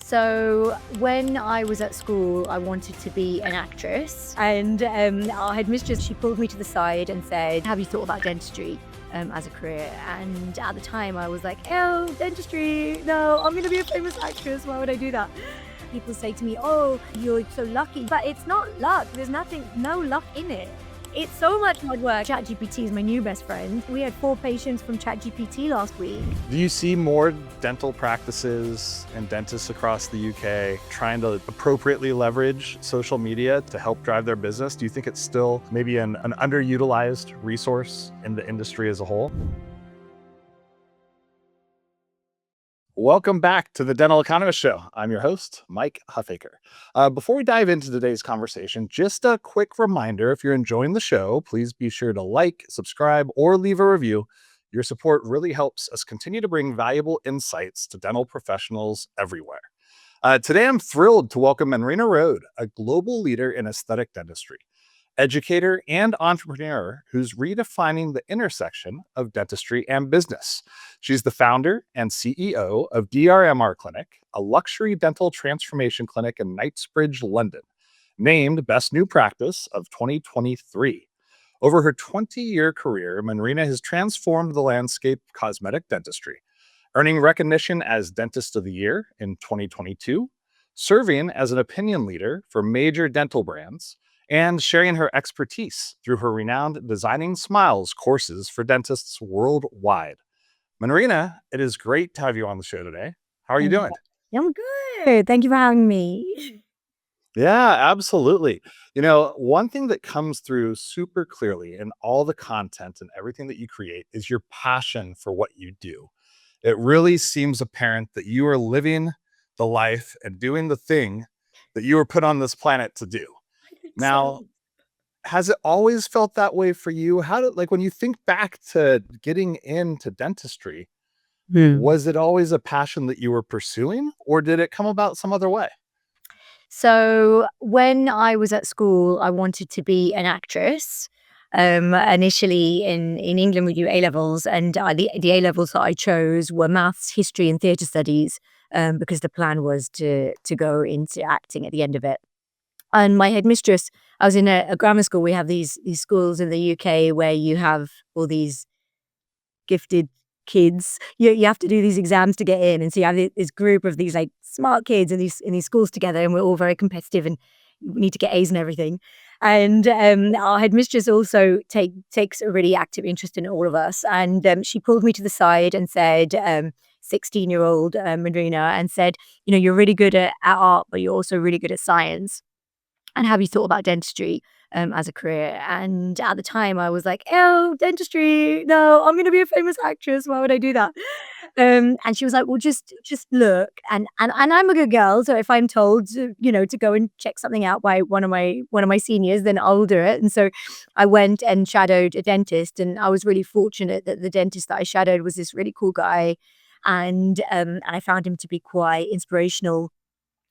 So when I was at school, I wanted to be an actress, and our headmistress, she pulled me to the side and said, "Have you thought about dentistry as a career?" And at the time, I was like, "Oh, dentistry? No, I'm going to be a famous actress. Why would I do that?" People say to me, "Oh, you're so lucky," but it's not luck. There's no luck in it. It's so much hard work. ChatGPT is my new best friend. We had 4 patients from ChatGPT last week. Do you see more dental practices and dentists across the UK trying to appropriately leverage social media to help drive their business? Do you think it's still maybe an underutilized resource in the industry as a whole? Welcome back to the Dental Economist Show. I'm your host, Mike Huffaker. Before we dive into today's conversation, just a quick reminder, if you're enjoying the show, please be sure to like, subscribe, or leave a review. Your support really helps us continue to bring valuable insights to dental professionals everywhere. Today, I'm thrilled to welcome Manrina Rhode, a global leader in aesthetic dentistry, educator, and entrepreneur who's redefining the intersection of dentistry and business. She's the founder and CEO of DRMR Clinic, a luxury dental transformation clinic in Knightsbridge, London, named Best New Practice of 2023. Over her 20-year career, Manrina has transformed the landscape of cosmetic dentistry, earning recognition as Dentist of the Year in 2022, serving as an opinion leader for major dental brands, and sharing her expertise through her renowned Designing Smiles courses for dentists worldwide. Manrina, it is great to have you on the show today. How are you doing? I'm good. Thank you for having me. Yeah, absolutely. You know, one thing that comes through super clearly in all the content and everything that you create is your passion for what you do. It really seems apparent that you are living the life and doing the thing that you were put on this planet to do. I think Now, so. has it always felt that way for you? How did, like, when you think back to getting into dentistry, Hmm. was it always a passion that you were pursuing, or did it come about some other way? So when I was at school, I wanted to be an actress. Initially in England, we do A levels, and the A levels that I chose were maths, history, and theatre studies, because the plan was to go into acting at the end of it. And my headmistress, I was in a grammar school. We have these schools in the UK where you have all these gifted kids. You have to do these exams to get in, and so you have this group of these like smart kids in these schools together, and we're all very competitive and we need to get A's and everything. And our headmistress also takes a really active interest in all of us, and she pulled me to the side and said, 16-year-old Manrina, and said, "You know, you're really good at art, but you're also really good at science. And have you thought about dentistry as a career?" And at the time, I was like, "Oh, dentistry? No, I'm going to be a famous actress. Why would I do that?" And she was like, "Well, just look." And I'm a good girl, so if I'm told to go and check something out by one of my seniors, then I'll do it. And so I went and shadowed a dentist, and I was really fortunate that the dentist that I shadowed was this really cool guy, and I found him to be quite inspirational.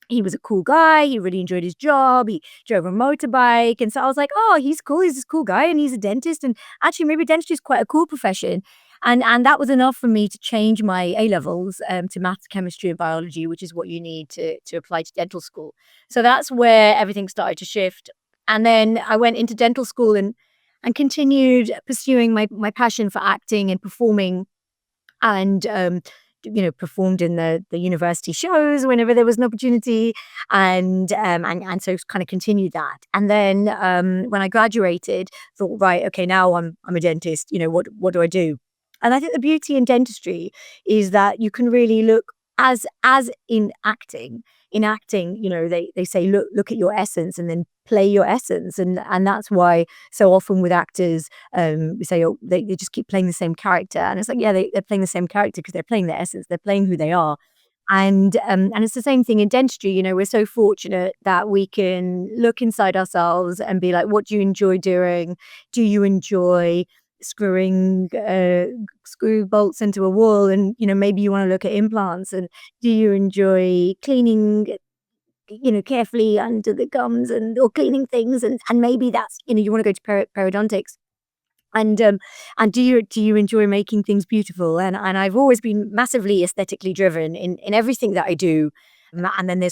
He was a cool guy, he really enjoyed his job, he drove a motorbike, and so I was like, "Oh, he's cool, he's this cool guy, and he's a dentist, and actually maybe dentistry is quite a cool profession." And that was enough for me to change my A levels, to maths, chemistry, and biology, which is what you need to apply to dental school. So that's where everything started to shift. And then I went into dental school and continued pursuing my passion for acting and performing, and performed in the university shows whenever there was an opportunity, and so kind of continued that. And then when I graduated, thought, right, okay, now I'm a dentist. What do I do? And I think the beauty in dentistry is that you can really look, as in acting. In acting, they say look at your essence and then play your essence, and that's why so often with actors, we say, oh, they just keep playing the same character, and it's like, yeah, they're playing the same character because they're playing their essence, they're playing who they are. And it's the same thing in dentistry. We're so fortunate that we can look inside ourselves and be like, what do you enjoy doing? Do you enjoy screwing screw bolts into a wall? And maybe you want to look at implants. And do you enjoy cleaning, carefully under the gums, or cleaning things? And maybe that's, you want to go to periodontics. And do you enjoy making things beautiful? And I've always been massively aesthetically driven in everything that I do. And then there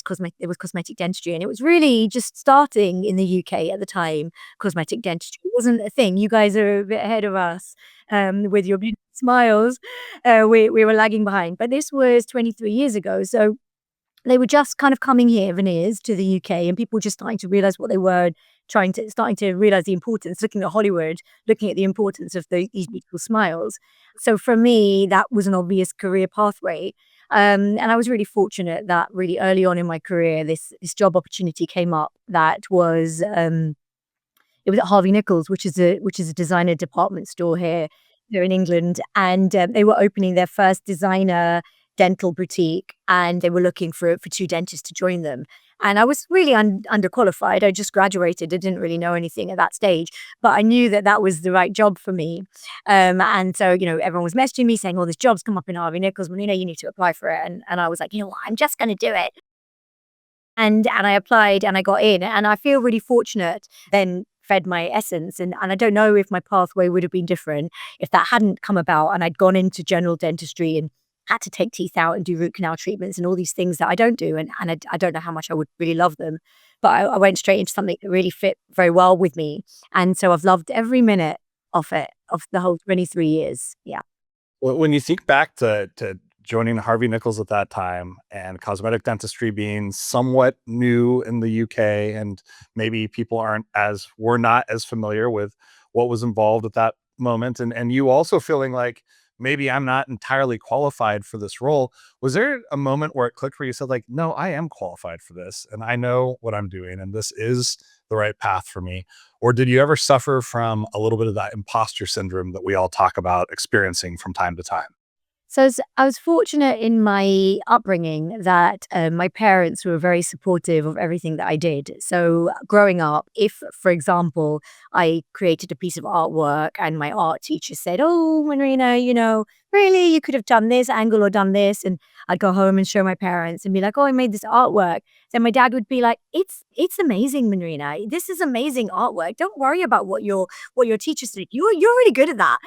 was cosmetic dentistry, and it was really just starting in the UK at the time. Cosmetic dentistry wasn't a thing. You guys are a bit ahead of us with your beautiful smiles. We were lagging behind, but this was 23 years ago. So they were just kind of coming here, veneers, to the UK, and people just starting to realize what they were, starting to realize the importance, looking at Hollywood, looking at the importance of these beautiful smiles. So for me, that was an obvious career pathway. And I was really fortunate that really early on in my career, this job opportunity came up that was it was at Harvey Nichols, which is a designer department store here in England, and they were opening their first designer dental boutique, and they were looking for 2 dentists to join them. And I was really underqualified. I just graduated. I didn't really know anything at that stage, but I knew that that was the right job for me. And so, everyone was messaging me saying, "Oh, this job's come up in Harvey Nichols, Marina, you need to apply for it." And I was like, "You know what? I'm just going to do it." And I applied and I got in, and I feel really fortunate then fed my essence, and I don't know if my pathway would have been different if that hadn't come about and I'd gone into general dentistry and had to take teeth out and do root canal treatments and all these things that I don't do, and I don't know how much I would really love them. But I went straight into something that really fit very well with me, and so I've loved every minute of it, of the whole 23 years. Yeah. When you think back to joining Harvey Nichols at that time and cosmetic dentistry being somewhat new in the UK, and maybe people were not as familiar with what was involved at that moment, and you also feeling like maybe I'm not entirely qualified for this role. Was there a moment where it clicked where you said like, no, I am qualified for this and I know what I'm doing and this is the right path for me? Or did you ever suffer from a little bit of that imposter syndrome that we all talk about experiencing from time to time? So I was fortunate in my upbringing that my parents were very supportive of everything that I did. So growing up, if, for example, I created a piece of artwork and my art teacher said, "Oh, Manrina, really, you could have done this angle or done this," and I'd go home and show my parents and be like, "Oh, I made this artwork." Then my dad would be like, "It's amazing, Manrina. This is amazing artwork. Don't worry about what your teacher said. You're really good at that."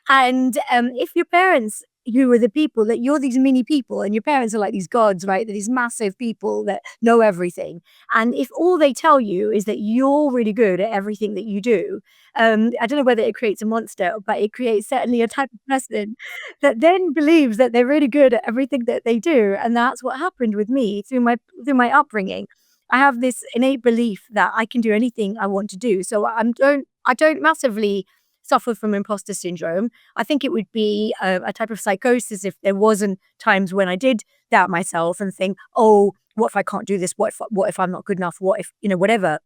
And if your parents, you are the people that you're these mini people, and your parents are like these gods, right? They're these massive people that know everything. And if all they tell you is that you're really good at everything that you do, I don't know whether it creates a monster, but it creates certainly a type of person that then believes that they're really good at everything that they do. And that's what happened with me through my upbringing. I have this innate belief that I can do anything I want to do. So I don't massively suffer from imposter syndrome. I think it would be a type of psychosis if there wasn't times when I did doubt myself and think, "Oh, what if I can't do this? What if I'm not good enough? What if, whatever."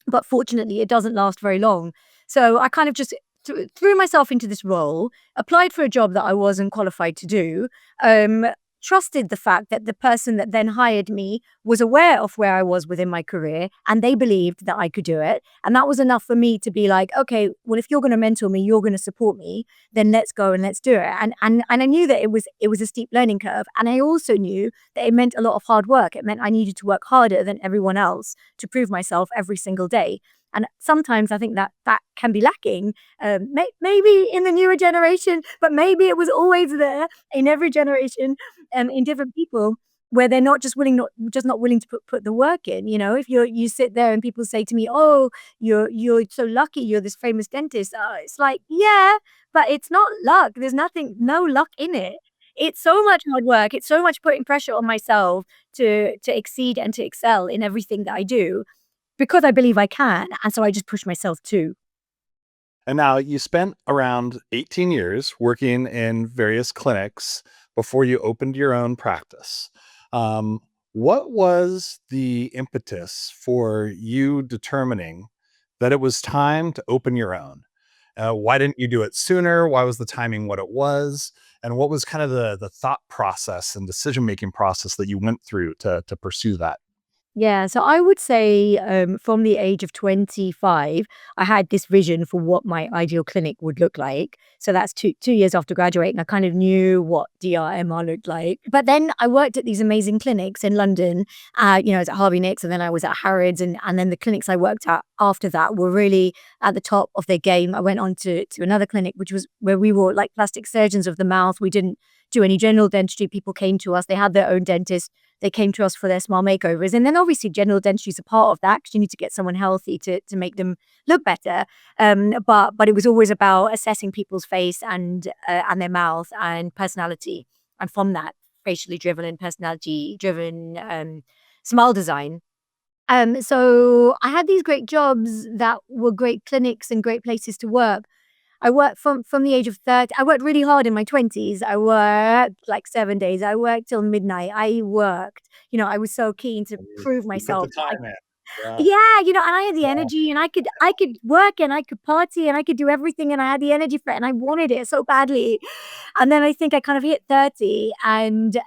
But fortunately, it doesn't last very long. So I kind of just threw myself into this role, applied for a job that I wasn't qualified to do, trusted the fact that the person that then hired me was aware of where I was within my career, and they believed that I could do it. And that was enough for me to be like, "Okay, well, if you're going to mentor me, you're going to support me, then let's go and let's do it." And I knew that it was a steep learning curve, and I also knew that it meant a lot of hard work. It meant I needed to work harder than everyone else to prove myself every single day. And sometimes I think that can be lacking, maybe in the newer generation, but maybe it was always there in every generation, in different people, where they're not willing to put the work in. If you sit there and people say to me, "Oh, you're so lucky, you're this famous dentist," it's like, yeah, but it's not luck. There's no luck in it. It's so much hard work. It's so much putting pressure on myself to exceed and to excel in everything that I do, because I believe I can, and so I just push myself too. And now you spent around 18 years working in various clinics before you opened your own practice. Um, what was the impetus for you determining that it was time to open your own? Why didn't you do it sooner? Why was the timing what it was? And what was kind of the thought process and decision making process that you went through to pursue that? Yeah, so I would say, from the age of 25, I had this vision for what my ideal clinic would look like. So that's 2 years after graduating. I kind of knew what DRMR looked like. But then I worked at these amazing clinics in London. I was at Harvey Nicks, and then I was at Harrods, and then the clinics I worked at after that were really at the top of their game. I went on to another clinic, which was where we were like plastic surgeons of the mouth. We didn't do any general dentistry. People came to us. They had their own dentist. they came to us for their smile makeovers. And then obviously general dentistry is a part of that because you need to get someone healthy to make them look better. But it was always about assessing people's face and their mouth and personality. And from that, facially driven and personality driven smile design. So I had these great jobs that were great clinics and great places to work. I worked from the age of 30. I worked really hard in my 20s. I worked like 7 days. I worked till midnight. I worked, I was so keen to prove You put the myself. time in. Yeah. Yeah, and I had the Yeah. energy and I could work and I could party and I could do everything and I had the energy for it and I wanted it so badly. And then I think I kind of hit 30 and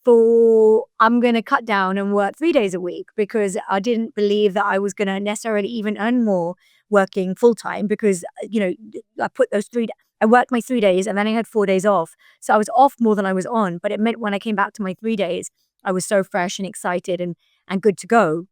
for I'm gonna cut down and work 3 days a week because I didn't believe that I was gonna necessarily even earn more working full time because I put those I worked my 3 days and then I had 4 days off. So I was off more than I was on. But it meant when I came back to my 3 days, I was so fresh and excited and good to go.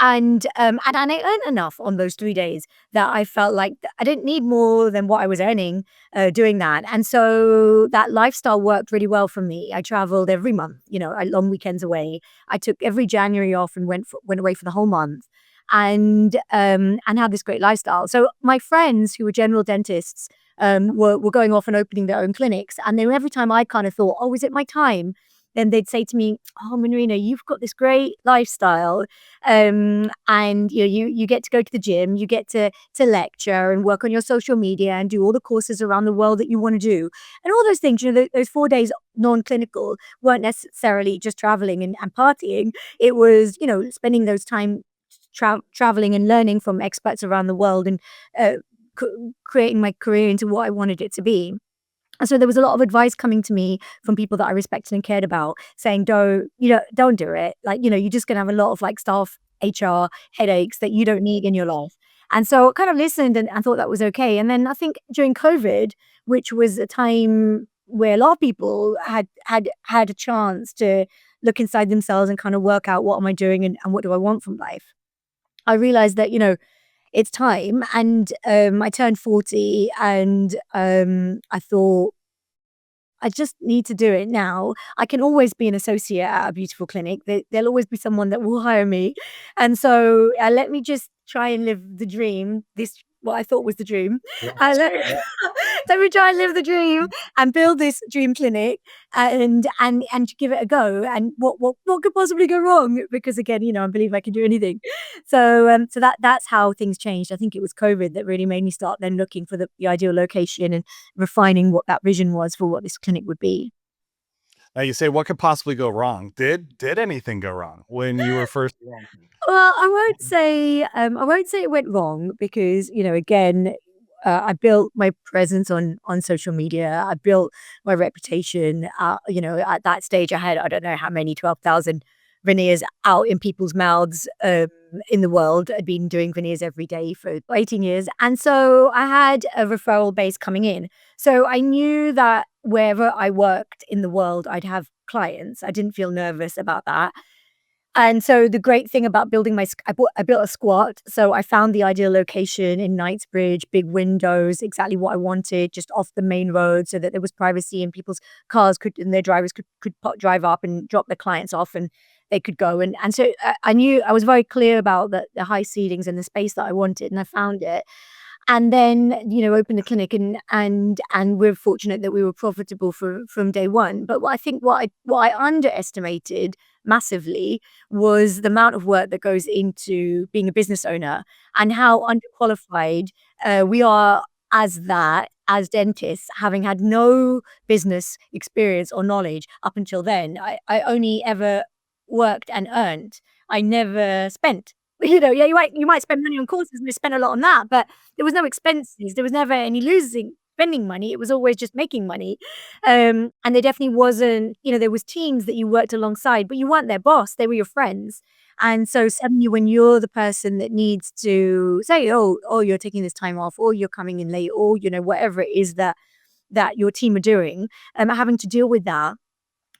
And I earned enough on those 3 days that I felt like I didn't need more than what I was earning, doing that, and so that lifestyle worked really well for me. I traveled every month, I long weekends away. I took every January off and went away for the whole month and had this great lifestyle. So my friends who were general dentists, were going off and opening their own clinics, and then every time I kind of thought, "Oh, is it my time?" Then they'd say to me, "Oh, Manrina, you've got this great lifestyle, and you get to go to the gym, you get to lecture and work on your social media and do all the courses around the world that you want to do, and all those things. Those 4 days non-clinical weren't necessarily just traveling and partying. It was spending those time traveling and learning from experts around the world and uh, creating my career into what I wanted it to be." And so there was a lot of advice coming to me from people that I respected and cared about saying, don't do it. Like, you're just going to have a lot of like staff HR headaches that you don't need in your life. And so I kind of listened and thought that was okay. And then I think during COVID, which was a time where a lot of people had a chance to look inside themselves and kind of work out what am I doing and what do I want from life. I realized that, it's time. And I turned 40 and I thought, I just need to do it now. I can always be an associate at a beautiful clinic. There'll always be someone that will hire me. And so let me just try and live the dream. What I thought was the dream. Yes. Let, Yeah. let me try and live the dream and build this dream clinic and give it a go. And what could possibly go wrong? Because again, I believe I can do anything. So that's how things changed. I think it was COVID that really made me start then looking for the ideal location and refining what that vision was for what this clinic would be. Now you say, what could possibly go wrong? Did anything go wrong when you were first? Well, I won't say it went wrong because, again, I built my presence on social media. I built my reputation. At that stage, I had I don't know how many 12,000 veneers out in people's mouths in the world. I'd been doing veneers every day for 18 years, and so I had a referral base coming in. So I knew that wherever I worked in the world, I'd have clients. I didn't feel nervous about that. And so the great thing about building I built a squat. So I found the ideal location in Knightsbridge, big windows, exactly what I wanted, just off the main road so that there was privacy and people's cars and their drivers could drive up and drop their clients off and they could go. And so I knew I was very clear about the high ceilings and the space that I wanted and I found it. And then, opened the clinic and we're fortunate that we were profitable from day one. But what I underestimated massively was the amount of work that goes into being a business owner and how underqualified we are as dentists, having had no business experience or knowledge up until then. I only ever worked and earned. I never spent. Yeah, you might spend money on courses and I spent a lot on that, but there was no expenses. There was never any losing spending money. It was always just making money. And there definitely wasn't, there was teams that you worked alongside, but you weren't their boss. They were your friends. And so suddenly when you're the person that needs to say, oh, you're taking this time off, or you're coming in late, or, whatever it is that your team are doing, having to deal with that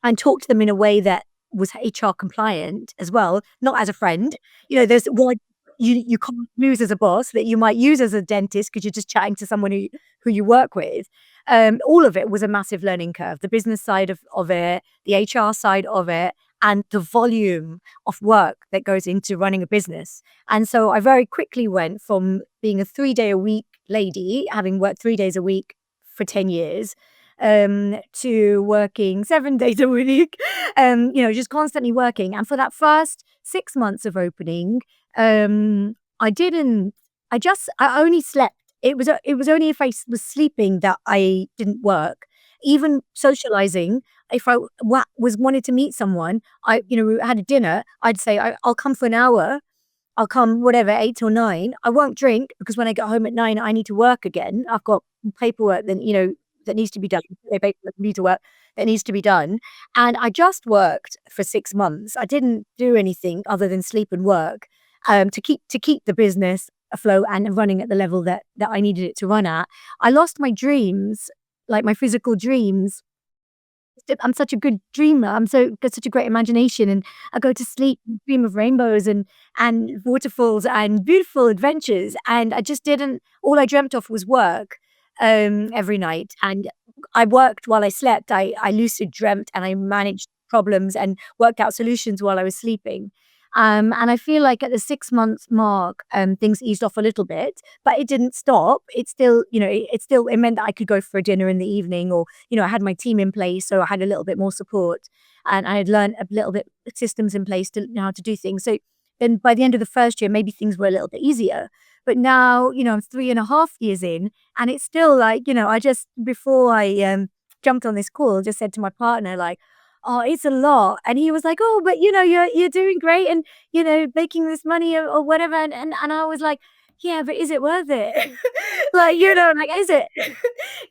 and talk to them in a way that was HR compliant as well, not as a friend. There's one you can't use as a boss that you might use as a dentist because you're just chatting to someone who you work with. All of it was a massive learning curve. The business side of it, the HR side of it, and the volume of work that goes into running a business. And so I very quickly went from being a 3-day a week lady, having worked 3 days a week for 10 years, to working 7 days a week, just constantly working. And for that first 6 months of opening, I didn't, I only slept. It was only if was sleeping that I didn't work. Even socializing, if I was wanted to meet someone, we had a dinner, I'd say, I'll come for an hour. I'll come whatever, 8 till 9. I won't drink because when I get home at 9, I need to work again. I've got paperwork that needs to be done. Paperwork need to work that needs to be done. And I just worked for 6 months. I didn't do anything other than sleep and work, to keep the business afloat and running at the level that I needed it to run at. I lost my dreams, like my physical dreams. I'm such a good dreamer. Got such a great imagination, and I go to sleep and dream of rainbows and waterfalls and beautiful adventures. And I just didn't. All I dreamt of was work, every night, and I worked while I slept. I lucid dreamt, and I managed problems and worked out solutions while I was sleeping. And I feel like at the 6 month mark, things eased off a little bit, but it didn't stop. It still, it meant that I could go for a dinner in the evening, or, I had my team in place, so I had a little bit more support, and I had learned a little bit systems in place to know how to do things. So then by the end of the first year, maybe things were a little bit easier. But now, I'm 3.5 years in, and it's still like, I just, before I jumped on this call, just said to my partner, like, oh, it's a lot. And he was like, oh, but you're doing great, and making this money, or whatever. And I was like, yeah, but is it worth it? Like, like, is it?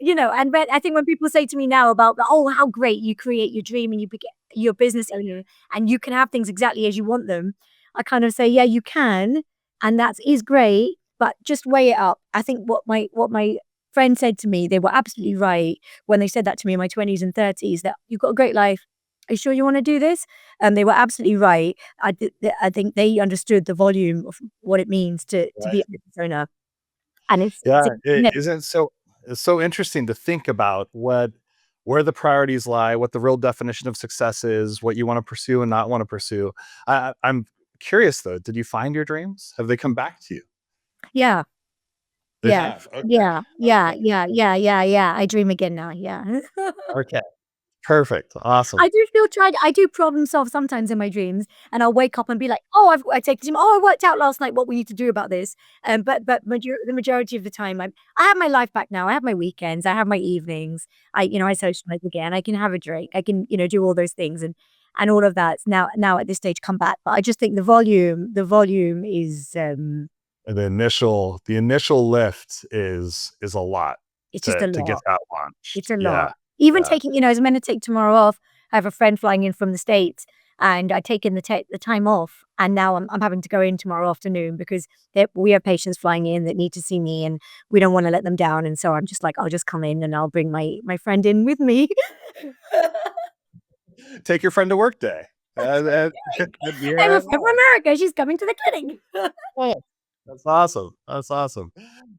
And but I think when people say to me now about, oh, how great you create your dream and you become your business owner and you can have things exactly as you want them, I kind of say, yeah, you can, and that is great, but just weigh it up. I think what my friend said to me, they were absolutely right when they said that to me in my 20s and 30s, that you've got a great life. Are you sure you want to do this? And they were absolutely right. I think they understood the volume of what it means to be Right. a business owner, and it's Yeah, it isn't so it's so interesting to think about where the priorities lie, what the real definition of success is, what you want to pursue and not want to pursue. I'm curious though, did you find your dreams? Have they come back to you? yeah, They yeah, have. Okay. yeah, yeah, Okay. yeah, yeah, yeah, yeah. I dream again now. Yeah. Okay. Perfect. Awesome. I do feel tried. I do problem solve sometimes in my dreams, and I'll wake up and be like, "Oh, I take the gym. Oh, I worked out last night what we need to do about this." But the majority of the time, I have my life back now. I have my weekends. I have my evenings. I socialize again. I can have a drink. I can do all those things, and all of that's now at this stage come back. But I just think the volume is And the initial lift is a lot it's just a to get lot. that It's launched. a Yeah. lot. Even Yeah. taking, I was meant to take tomorrow off. I have a friend flying in from the States, and I'd taken the time off, and now I'm having to go in tomorrow afternoon because we have patients flying in that need to see me, and we don't wanna let them down, and so I'm just like, "I'll just come in and I'll bring my friend in with me." Take your friend to work day. And "Hey, here we're I from am. America, she's coming to the clinic." Oh, that's awesome. That's awesome.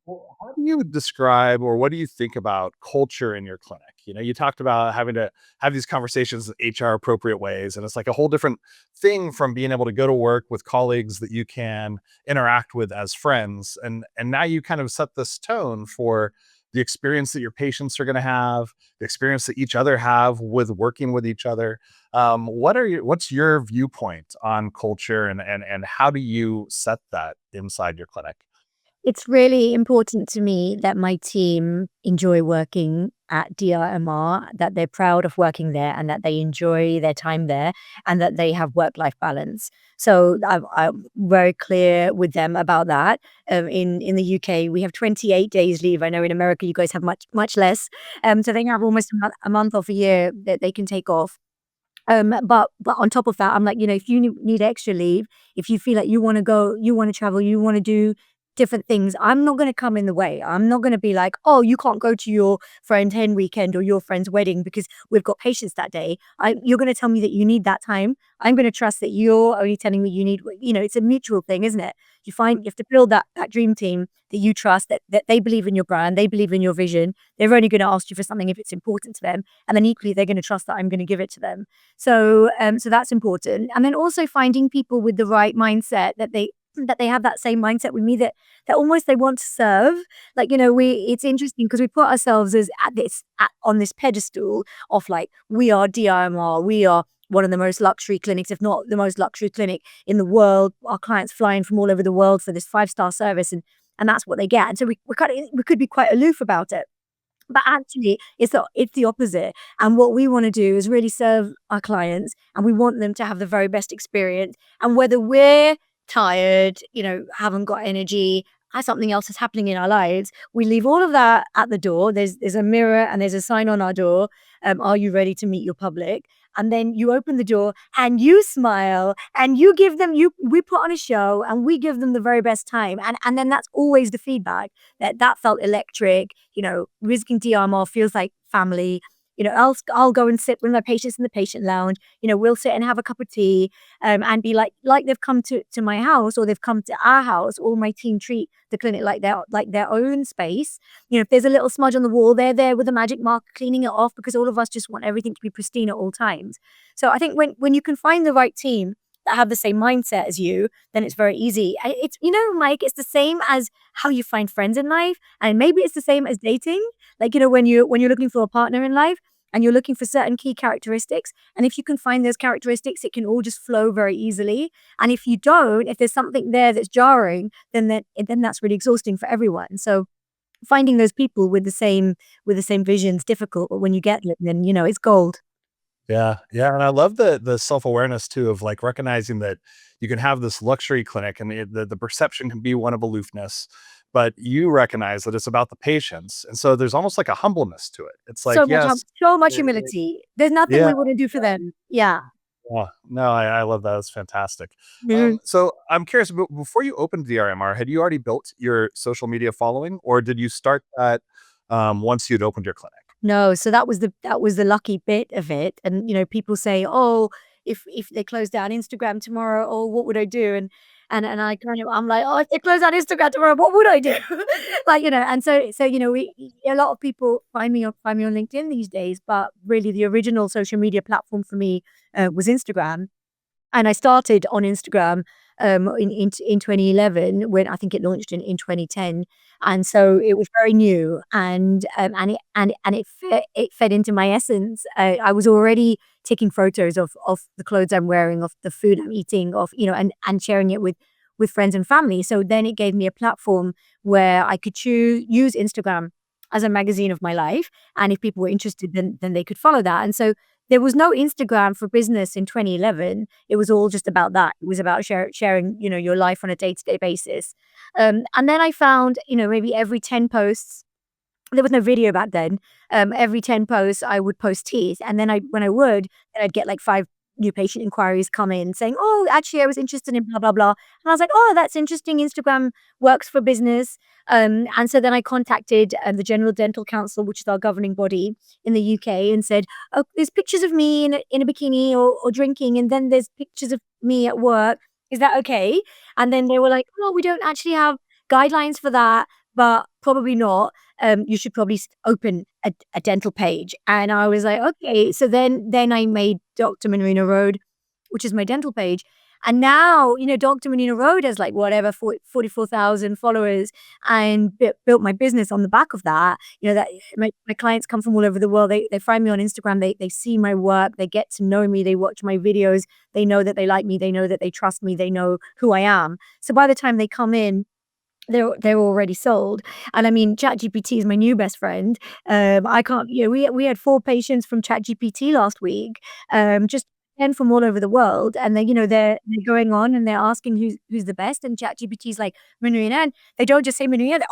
Well, how do you describe or what do you think about culture in your clinic? You talked about having to have these conversations in HR appropriate ways, and it's like a whole different thing from being able to go to work with colleagues that you can interact with as friends. And now you kind of set this tone for the experience that your patients are going to have, the experience that each other have with working with each other. What's your viewpoint on culture, and how do you set that inside your clinic? It's really important to me that my team enjoy working at DRMR, that they're proud of working there, and that they enjoy their time there, and that they have work-life balance. So I'm very clear with them about that. In the UK, we have 28 days leave. I know in America you guys have much less. So they have almost a month off a year that they can take off. But on top of that, I'm like, if you need extra leave, if you feel like you want to go, you want to travel, you want to do different things, I'm not going to come in the way. I'm not going to be like, oh, you can't go to your friend's hen weekend or your friend's wedding because we've got patients that day. You're going to tell me that you need that time. I'm going to trust that you're only telling me you need, it's a mutual thing, isn't it? You have to build that dream team that you trust, that they believe in your brand, they believe in your vision. They're only going to ask you for something if it's important to them. And then equally, they're going to trust that I'm going to give it to them. So that's important. And then also finding people with the right mindset, that they have that same mindset with me, that almost they want to serve. Like, it's interesting because we put ourselves as on this pedestal of like, we are DIMR, we are one of the most luxury clinics, if not the most luxury clinic in the world. Our clients flying from all over the world for this 5-star service, and that's what they get. And so we could be quite aloof about it. But actually, it's the opposite. And what we want to do is really serve our clients, and we want them to have the very best experience. And whether we're tired, haven't got energy, something else is happening in our lives, we leave all of that at the door. There's a mirror and there's a sign on our door. Are you ready to meet your public? And then you open the door and you smile and you give them, we put on a show and we give them the very best time. And then that's always the feedback, that felt electric. Risking DRMR feels like family. I'll go and sit with my patients in the patient lounge. We'll sit and have a cup of tea, and be like they've come to my house, or they've come to our house. All my team treat the clinic like their own space. If there's a little smudge on the wall, they're there with a magic marker cleaning it off, because all of us just want everything to be pristine at all times. So I think when you can find the right team that have the same mindset as you, then it's very easy. It's, Mike, it's the same as how you find friends in life, and maybe it's the same as dating. Like, when you're looking for a partner in life and you're looking for certain key characteristics, and if you can find those characteristics, it can all just flow very easily. And if you don't, if there's something there that's jarring, then that's really exhausting for everyone. So finding those people with the same vision is difficult, but when you get it, then it's gold. Yeah, yeah, and I love the self-awareness too of, like, recognizing that you can have this luxury clinic and the perception can be one of aloofness, but you recognize that it's about the patients, and so there's almost like a humbleness to it. It's like, yes, So much it humility. There's nothing yeah, we wouldn't do for them. Yeah. yeah. No, I love that, it's fantastic. Mhm. So I'm curious, before you opened DRMR, had you already built your social media following, or did you start that, once you'd opened your clinic? No, so that was the lucky bit of it. And people say, "Oh, if they close down Instagram tomorrow, oh, what would I do?" And I'm like, "Oh, if they close down Instagram tomorrow, what would I do?" Like, and so a lot of people find me on LinkedIn these days, but really the original social media platform for me was Instagram. And I started on Instagram, in 2011, when I think it launched in 2010. And so it was very new, and it fed into my essence. I was already taking photos of the clothes I'm wearing, of the food I'm eating, of, and sharing it with friends and family. So then it gave me a platform where I could use Instagram as a magazine of my life. And if people were interested, then they could follow that. And so there was no Instagram for business in 2011. It was all just about that. It was about sharing, your life on a day-to-day basis. And then I found, maybe every 10 posts, there was no video back then. Every 10 posts, I would post teas, and then then I'd get like 5 new patient inquiries come in saying, "Oh, actually, I was interested in blah, blah, blah." And I was like, "Oh, that's interesting. Instagram works for business." And so then I contacted the General Dental Council, which is our governing body in the UK, and said, "Oh, there's pictures of me in a bikini or drinking, and then there's pictures of me at work. Is that okay?" And then they were like, "Oh, we don't actually have guidelines for that, but probably not. You should probably open a dental page." And I was like, "Okay." So then I made Dr. Manrina Rhode, which is my dental page. And now, Dr. Manrina Rhode has like whatever, 44,000 followers, and built my business on the back of that. That my clients come from all over the world. They find me on Instagram. They see my work. They get to know me. They watch my videos. They know that they like me. They know that they trust me. They know who I am. So by the time they come in, they're already sold. And I mean, ChatGPT is my new best friend. I can't, we had 4 patients from ChatGPT last week, just 10 from all over the world, and they're going on and they're asking who's the best, and ChatGPT is like, "Manrina," and they don't just say Manrina.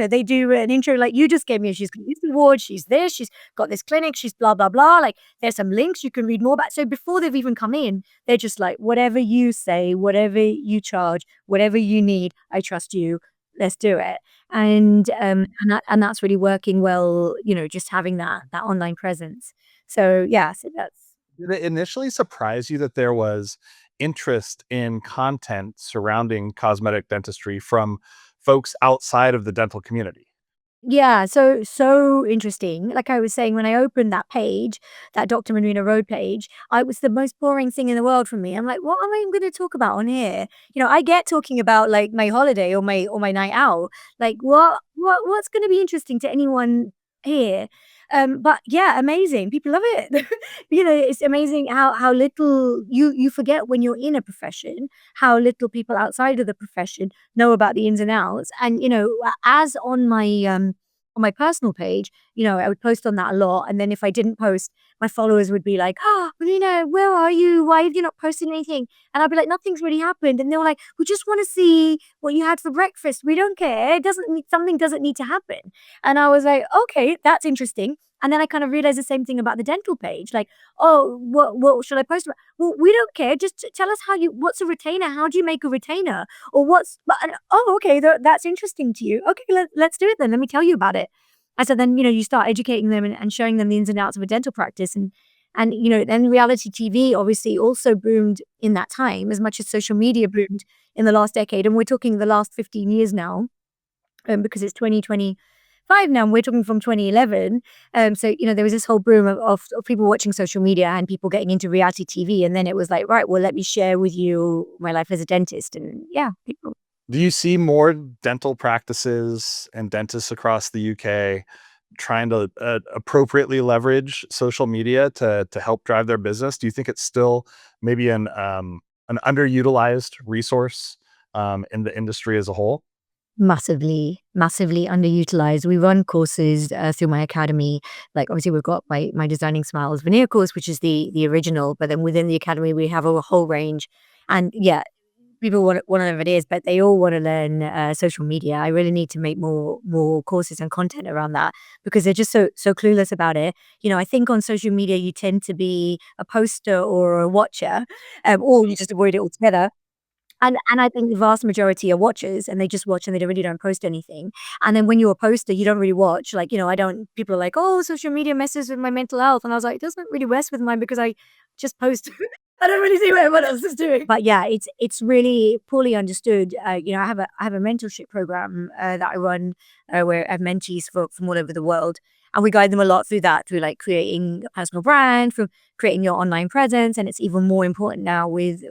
They do an intro like you just gave me. She's got this award, she's this, she's got this clinic, she's blah blah blah. Like, there's some links you can read more about. So before they've even come in, they're just like, "Whatever you say, whatever you charge, whatever you need, I trust you. let's do it. And that's really working well, just having that online presence. So yeah, so that's Did it initially surprise you that there was interest in content surrounding cosmetic dentistry from folks outside of the dental community? Yeah, so interesting. Like I was saying, when I opened that page, that Dr. Manrina Rhode page, I was the most boring thing in the world for me. I'm like, what am I going to talk about on here? I get talking about like my holiday or my night out. Like, what's going to be interesting to anyone here? But yeah, amazing. People love it. It's amazing how little you forget when you're in a profession, how little people outside of the profession know about the ins and outs. And as on my personal page, I would post on that a lot. And then if I didn't post, my followers would be like, "Oh, Marina, where are you? Why have you not posted anything?" And I'd be like, "Nothing's really happened." And they were like, "We just want to see what you had for breakfast. We don't care. Something doesn't need to happen." And I was like, "Okay, that's interesting." And then I kind of realized the same thing about the dental page. Like, "Oh, what should I post about?" Well, we don't care. Just tell us what's a retainer? How do you make a retainer? Or oh, okay, that's interesting to you. Okay, let's do it then. Let me tell you about it. And so then, you start educating them and showing them the ins and outs of a dental practice. And then reality TV obviously also boomed in that time as much as social media boomed in the last decade. And we're talking the last 15 years now, because it's 2025 now, and we're talking from 2011. So, there was this whole boom of people watching social media and people getting into reality TV. And then it was like, right, well, let me share with you my life as a dentist. And yeah, people. Do you see more dental practices and dentists across the UK trying to appropriately leverage social media to help drive their business? Do you think it's still maybe an underutilized resource in the industry as a whole? Massively, massively underutilized. We run courses through my academy. Like obviously, we've got my Designing Smiles veneer course, which is the original. But then within the academy, we have a whole range. And yeah, people want to learn veneers, but they all want to learn social media. I really need to make more courses and content around that because they're just so clueless about it. I think on social media you tend to be a poster or a watcher, or you just avoid it altogether. And I think the vast majority are watchers, and they just watch and they really don't post anything. And then when you're a poster, you don't really watch. Like, I don't people are like, "Oh, social media messes with my mental health." And I was like, "It doesn't really mess with mine because I just post." I don't really see what everyone else is doing. But yeah, it's really poorly understood. I have a mentorship program that I run where I have mentees from all over the world. And we guide them a lot through that, through like creating a personal brand, from creating your online presence. And it's even more important now with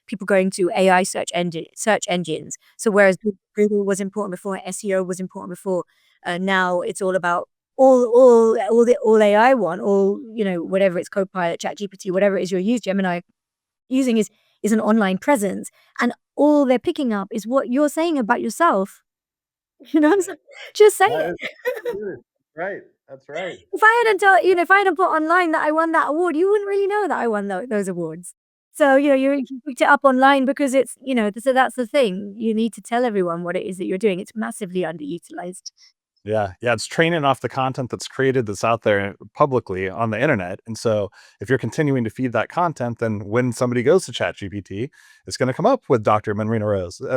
people going to AI search engines. So whereas Google was important before, SEO was important before, now it's all about all AI want, whatever it's Copilot, ChatGPT, whatever it is you're using, Gemini using is an online presence. And all they're picking up is what you're saying about yourself. So just say That it. is good. Right. That's right. If I hadn't put online that I won that award, you wouldn't really know that I won those awards. So, you picked it up online because so that's the thing. You need to tell everyone what it is that you're doing. It's massively underutilized. Yeah, yeah, it's training off the content that's created that's out there publicly on the internet, and so if you're continuing to feed that content, then when somebody goes to ChatGPT, it's gonna come up with Dr. Manrina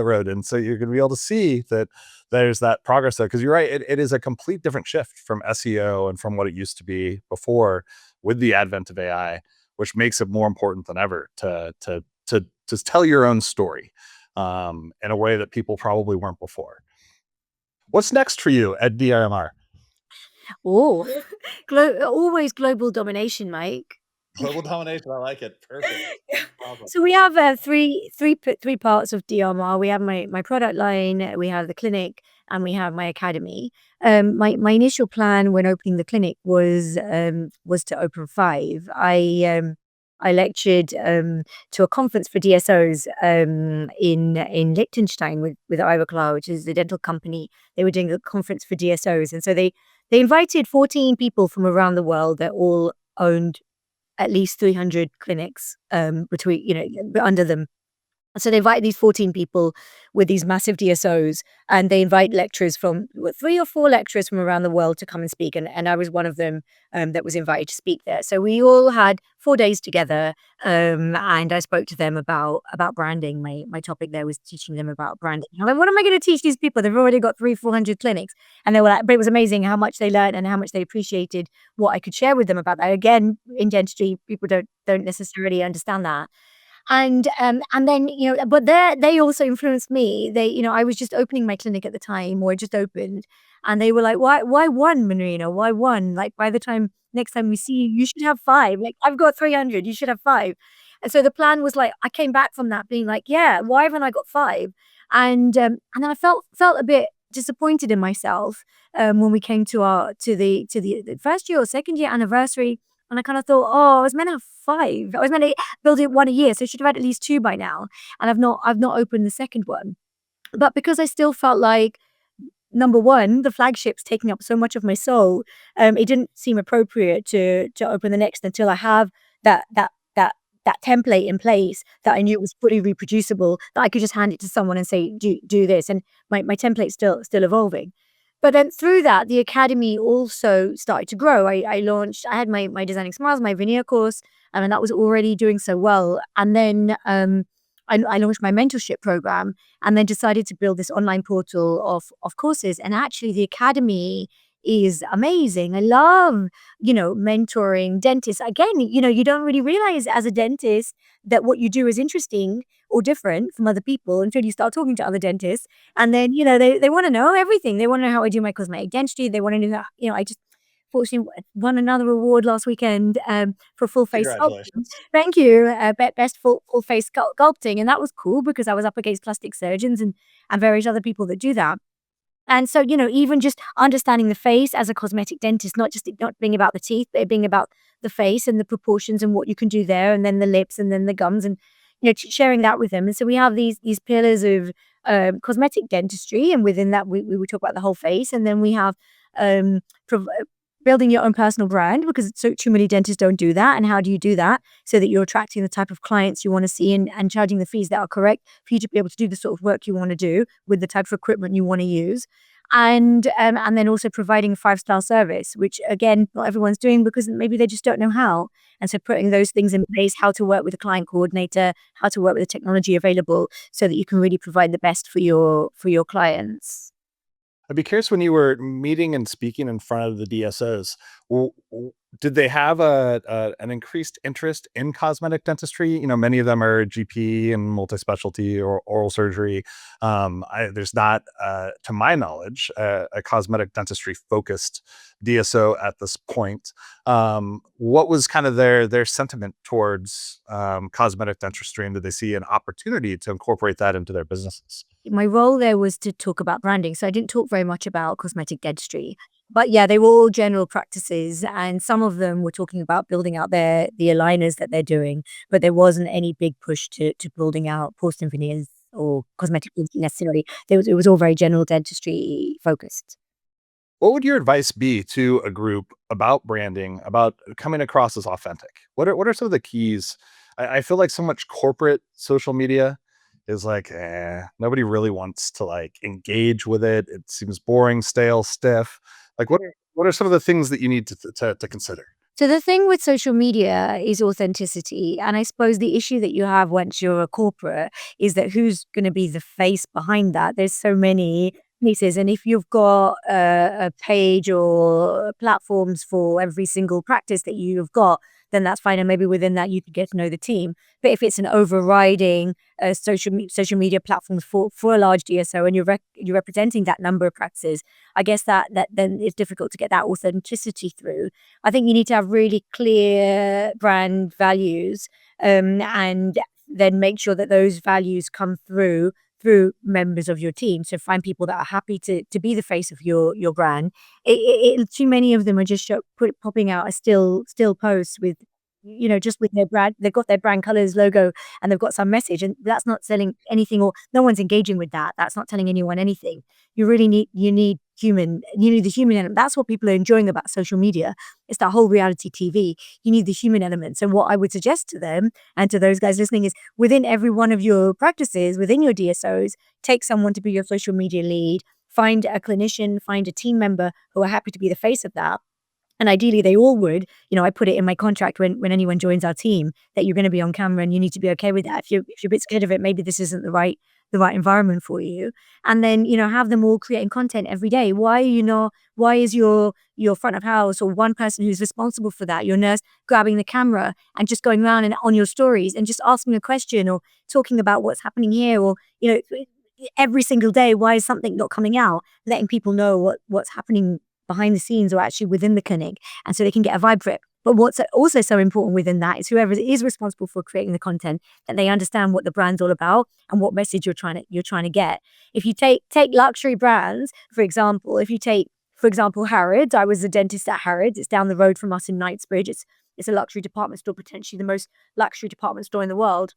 Rhode, and so you're gonna be able to see that there's that progress there. Because 'cause you're right, it is a complete different shift from SEO and from what it used to be before with the advent of AI, which makes it more important than ever to tell your own story, in a way that people probably weren't before. What's next for you at DRMR? Oh, always global domination, Mike. Global domination, I like it. Perfect. Awesome. So we have three parts of DRMR. We have my product line, we have the clinic, and we have my academy. My initial plan when opening the clinic was to open five. I lectured to a conference for DSOs in Liechtenstein with Ivoclar, which is the dental company. They were doing a conference for DSOs, and so they invited 14 people from around the world that all owned at least 300 clinics, between, under them. So they invite these 14 people with these massive DSOs, and they invite lecturers from 3 or 4 lecturers from around the world to come and speak. And I was one of them that was invited to speak there. So we all had 4 days together, and I spoke to them about branding. My topic there was teaching them about branding. I'm like, what am I going to teach these people? They've already got 300-400 clinics, and they were like, but it was amazing how much they learned and how much they appreciated what I could share with them about that. Again, in dentistry, people don't necessarily understand that. And then, but they also influenced me. I was just opening my clinic at the time, or it just opened, and they were like, "Why one, Manrina? Why one? Like, by the time next time we see you, you should have 5. Like, I've got 300, you should have 5." And so the plan was like, I came back from that being like, "Yeah, why haven't I got 5?" And then I felt a bit disappointed in myself, when we came to the first year or second year anniversary, and I kind of thought, "Oh, I was meant to have 5. I was meant to build it 1 a year, so I should have had at least 2 by now." And I've not opened the second one. But because I still felt like, number 1, the flagship's taking up so much of my soul, it didn't seem appropriate to open the next until I have that that that that template in place that I knew was fully reproducible, that I could just hand it to someone and say, "Do this." And my template's still evolving. But then through that, the academy also started to grow. I had my Designing Smiles, my veneer course, and that was already doing so well. And then, I launched my mentorship program, and then decided to build this online portal of courses. And actually, the academy is amazing. I love, mentoring dentists. Again, you don't really realize as a dentist that what you do is interesting or different from other people until you start talking to other dentists. And then, they want to know everything. They want to know how I do my cosmetic dentistry. They want to know that, I just fortunately won another award last weekend, for full face sculpting. Congratulations. Thank you. Best full face sculpting. And that was cool because I was up against plastic surgeons and various other people that do that. And so, even just understanding the face as a cosmetic dentist, not being about the teeth, but it being about the face and the proportions and what you can do there, and then the lips and then the gums, and sharing that with them. And so we have these pillars of cosmetic dentistry, and within that we would talk about the whole face, and then we have um, prov- uh, building your own personal brand, because so too many dentists don't do that. And how do you do that so that you're attracting the type of clients you want to see, and charging the fees that are correct for you to be able to do the sort of work you want to do with the type of equipment you want to use. And then also providing a 5-star service, which again, not everyone's doing because maybe they just don't know how. And so putting those things in place, how to work with a client coordinator, how to work with the technology available so that you can really provide the best for your clients. I'd be curious when you were meeting and speaking in front of the DSOs, did they have an increased interest in cosmetic dentistry? Many of them are GP and multi-specialty or oral surgery. There's not, to my knowledge, a cosmetic dentistry focused DSO at this point. What was kind of their sentiment towards cosmetic dentistry, and did they see an opportunity to incorporate that into their businesses? My role there was to talk about branding, so I didn't talk very much about cosmetic dentistry. But yeah, they were all general practices, and some of them were talking about building out the aligners that they're doing, but there wasn't any big push to building out porcelain veneers or cosmetic dentistry necessarily. It was all very general dentistry focused. What would your advice be to a group about branding, about coming across as authentic? What are some of the keys? I feel like so much corporate social media is like, nobody really wants to like engage with it. It seems boring, stale, stiff. Like, what are some of the things that you need to consider? So the thing with social media is authenticity. And I suppose the issue that you have once you're a corporate is that who's going to be the face behind that? There's so many pieces. And if you've got a page or platforms for every single practice that you've got, then that's fine. And maybe within that, you could get to know the team. But if it's an overriding social media platform for a large DSO, and you're representing that number of practices, I guess that then it's difficult to get that authenticity through. I think you need to have really clear brand values, and then make sure that those values come through members of your team. So find people that are happy to be the face of your brand. Too many of them are just popping out a still post with, just with their brand. They've got their brand colors, logo, and they've got some message, and that's not selling anything, or no one's engaging with that. That's not telling anyone anything. You really need the human element. That's what people are enjoying about social media. It's that whole reality TV. You need the human element. So what I would suggest to them and to those guys listening is within every one of your practices, within your DSOs, take someone to be your social media lead, find a clinician, find a team member who are happy to be the face of that. And ideally, they all would. I put it in my contract when anyone joins our team that you're going to be on camera and you need to be okay with that. If you're a bit scared of it, maybe this isn't the right environment for you. And then have them all creating content every day. Why is your front of house or one person who's responsible for that, your nurse, grabbing the camera and just going around and on your stories and just asking a question or talking about what's happening here, or every single day, why is something not coming out, letting people know what's happening behind the scenes or actually within the clinic, and so they can get a vibe for it. But what's also so important within that is whoever is responsible for creating the content, that they understand what the brand's all about and what message you're trying to get. If you take luxury brands, for example, Harrods. I was a dentist at Harrods. It's down the road from us in Knightsbridge. It's a luxury department store, potentially the most luxury department store in the world.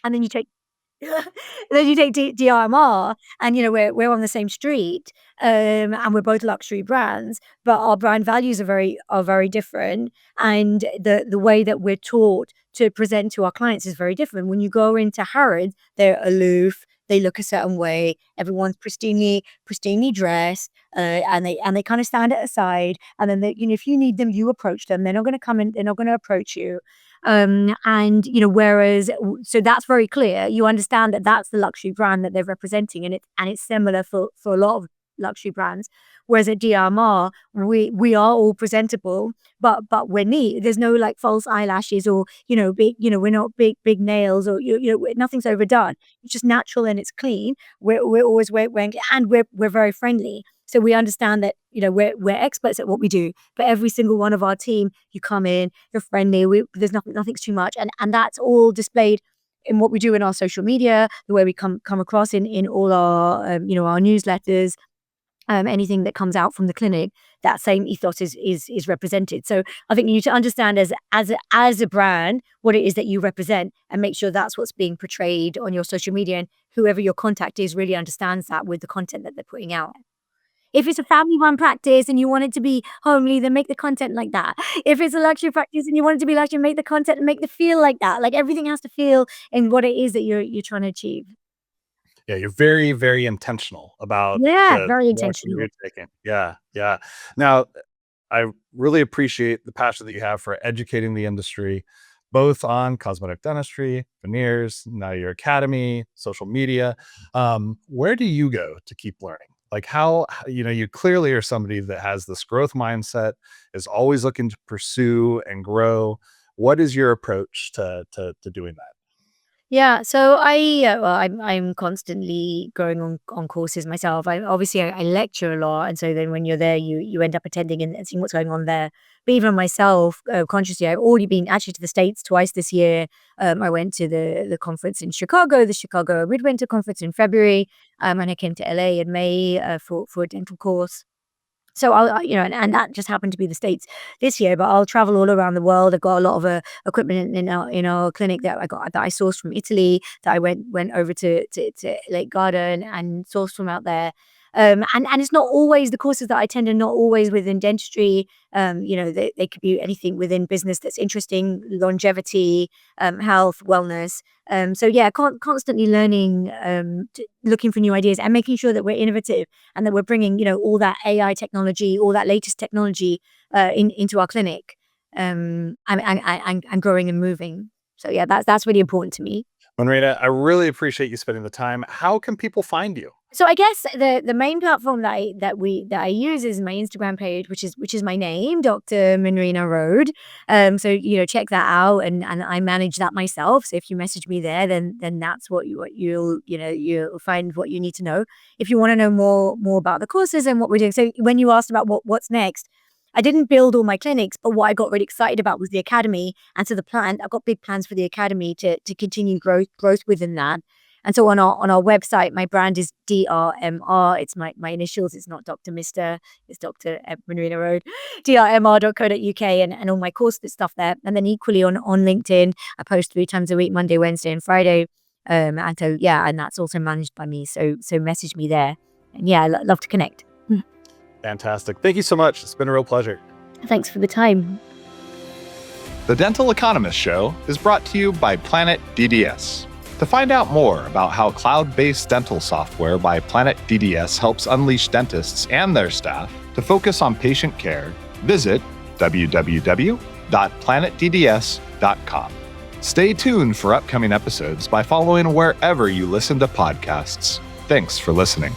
And then you take then you take DRMR, and we're on the same street, and we're both luxury brands, but our brand values are very different, and the way that we're taught to present to our clients is very different. When you go into Harrods, they're aloof, they look a certain way, everyone's pristinely dressed, and they kind of stand at a side, and then if you need them, you approach them. They're not going to come in, they're not going to approach you. Whereas, so that's very clear. You understand that that's the luxury brand that they're representing, and it's similar for a lot of luxury brands. Whereas at DRMR, we are all presentable, but we're neat. There's no like false eyelashes or big. We're not big nails, or nothing's overdone. It's just natural and it's clean. We're always wearing, and we're very friendly. So we understand that we're experts at what we do. But every single one of our team, you come in, you're friendly. There's nothing's too much, and that's all displayed in what we do in our social media, the way we come across in all our our newsletters. Anything that comes out from the clinic, that same ethos is represented. So I think you need to understand as a brand what it is that you represent, and make sure that's what's being portrayed on your social media, and whoever your contact is really understands that with the content that they're putting out. If it's a family-run practice and you want it to be homely, then make the content like that. If it's a luxury practice and you want it to be luxury, make the content and make the feel like that. Like everything has to feel in what it is that you're trying to achieve. Yeah, you're very, very intentional about Yeah, the very direction you're intentional. taking. Yeah, yeah. Now, I really appreciate the passion that you have for educating the industry, both on cosmetic dentistry, veneers, now your academy, social media. Where do you go to keep learning? Like you clearly are somebody that has this growth mindset, is always looking to pursue and grow. What is your approach to doing that? Yeah, so I'm constantly going on courses myself. I lecture a lot, and so then when you're there, you end up attending and seeing what's going on there. But even myself, consciously, I've already been actually to the States twice this year. I went to the conference in Chicago, the Chicago Midwinter Conference in February, and I came to LA in May for a dental course. So and that just happened to be the States this year, but I'll travel all around the world. I've got a lot of equipment in our clinic that I sourced from Italy, that I went over to Lake Garda and sourced from out there. And it's not always the courses that I attend are not always within dentistry. They could be anything within business that's interesting, longevity, health, wellness. So yeah, constantly learning, looking for new ideas and making sure that we're innovative and that we're bringing, all that AI technology, all that latest technology into our clinic, and growing and moving. So yeah, that's really important to me. Manrina, I really appreciate you spending the time. How can people find you? So I guess the main platform that I use is my Instagram page, which is my name, Dr. Manrina Rhode. So check that out, and I manage that myself. So if you message me there, then that's what you'll find what you need to know. If you want to know more about the courses and what we're doing. So when you asked about what's next, I didn't build all my clinics, but what I got really excited about was the academy. And so I've got big plans for the academy to continue growth within that. And so on our website, my brand is DRMR. It's my initials. It's not Dr. Mister. It's Dr. Manrina Rhode. DRMR.co.uk, and all my course stuff there. And then equally on LinkedIn, I post 3 times a week, Monday, Wednesday, and Friday. And that's also managed by me. So message me there. And yeah, I love to connect. Fantastic. Thank you so much. It's been a real pleasure. Thanks for the time. The Dental Economist Show is brought to you by Planet DDS. To find out more about how cloud-based dental software by Planet DDS helps unleash dentists and their staff to focus on patient care, visit www.planetdds.com. Stay tuned for upcoming episodes by following wherever you listen to podcasts. Thanks for listening.